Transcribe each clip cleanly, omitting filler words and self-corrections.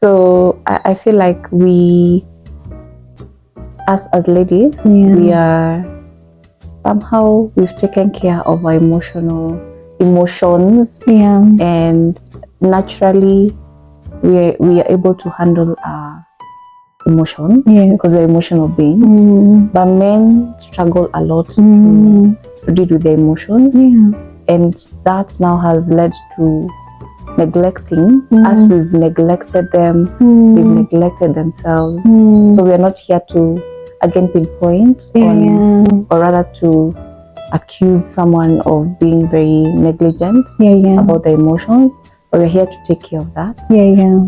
So I feel like we, as ladies, we are somehow we've taken care of our emotions, and naturally we are able to handle our emotions because we're emotional beings. But men struggle a lot to deal with their emotions, and that now has led to neglecting. As we've neglected them, we've neglected themselves. So we are not here to again pinpoint on, or rather to accuse someone of being very negligent about their emotions, but we're here to take care of that.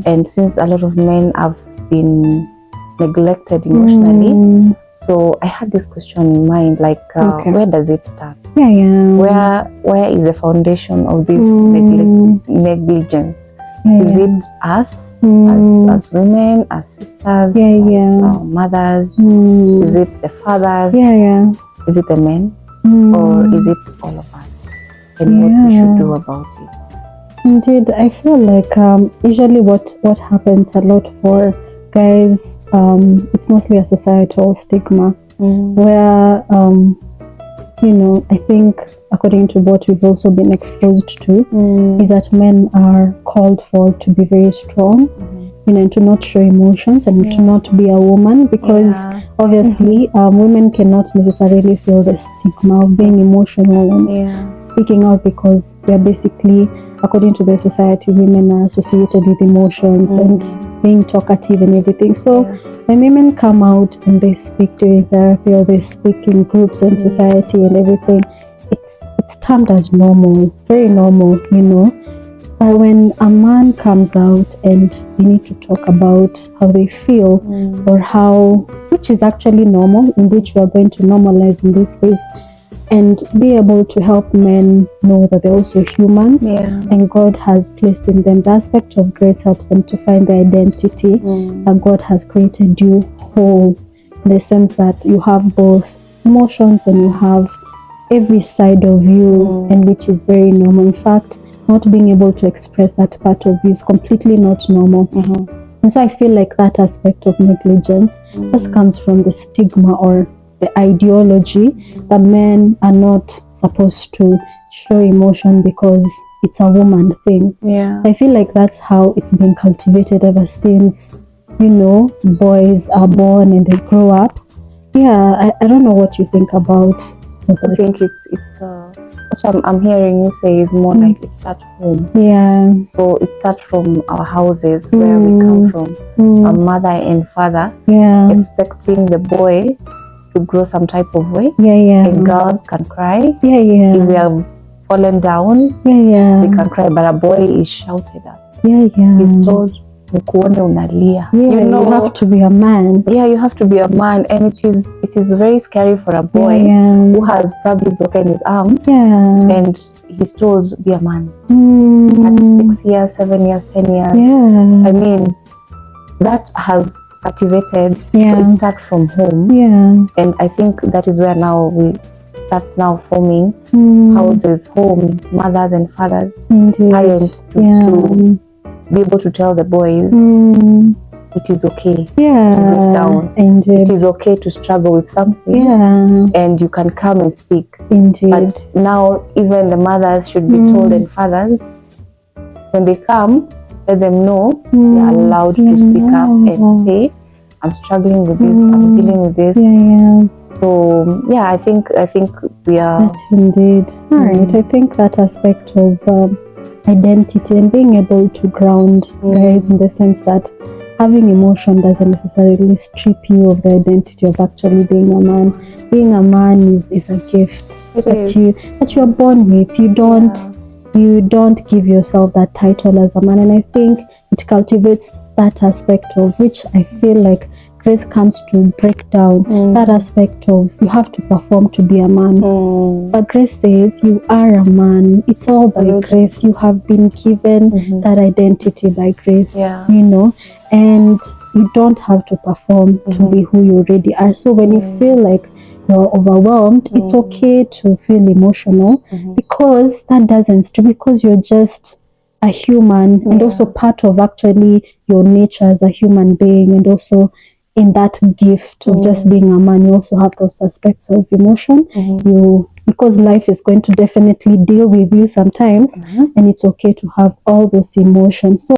And since a lot of men have been neglected emotionally, so I had this question in mind, like where does it start? Where is the foundation of this negligence? Is it us as women, as sisters, as mothers? Is it the fathers? Is it the men? Or is it all of us? And what we should do about it? Indeed, I feel like usually what happens a lot for guys, it's mostly a societal stigma where I think according to what we've also been exposed to is that men are called for to be very strong, and to not show emotions and to not be a woman, because obviously women cannot necessarily feel the stigma of being emotional and speaking out, because we are basically, according to the society, women are associated with emotions and being talkative and everything. So when women come out and they speak during therapy or they speak in groups and society and everything, it's termed as normal, very normal, But when a man comes out and they need to talk about how they feel or which is actually normal, in which we are going to normalize in this space, and be able to help men know that they're also humans and God has placed in them the aspect of grace, helps them to find their identity, that God has created you whole, in the sense that you have both emotions and you have every side of you, and which is very normal. In fact, not being able to express that part of you is completely not normal. And so I feel like that aspect of negligence just comes from the stigma or the ideology that men are not supposed to show emotion because it's a woman thing. I feel like that's how it's been cultivated ever since, boys are born and they grow up. I don't know what you think about. I think it's what I'm hearing you say is more like it starts home. So it starts from our houses where we come from, our mother and father expecting the boy to grow some type of way. And girls can cry. If they have fallen down, they can cry, but a boy is shouted at. He's told, unalia. You have to be a man. You have to be a man, and it is very scary for a boy who has probably broken his arm, and he's told, be a man at 6 years, 7 years, 10 years. I mean, that has activated. So it starts from home, and I think that is where now we start now forming houses, homes, mothers and fathers, parents to be able to tell the boys it is okay to break down. It is okay to struggle with something, and you can come and speak. But now even the mothers should be told, and fathers, when they come, let them know they are allowed to speak up and say, I'm struggling with this, I'm dealing with this. So I think we are. That's indeed. All right. I think that aspect of identity and being able to ground guys, in the sense that having emotion doesn't necessarily strip you of the identity of actually being a man. Being a man is a gift that you're born with. You don't give yourself that title as a man, and I think it cultivates that aspect of which I feel like grace comes to break down that aspect of you have to perform to be a man. But grace says you are a man. It's all by grace. You have been given that identity by grace, and you don't have to perform to be who you already are. So when you feel like you're overwhelmed, it's okay to feel emotional, because that doesn't, because you're just a human, and also part of actually your nature as a human being, and also in that gift of just being a man, you also have those aspects of emotion. Because life is going to definitely deal with you sometimes, and it's okay to have all those emotions. So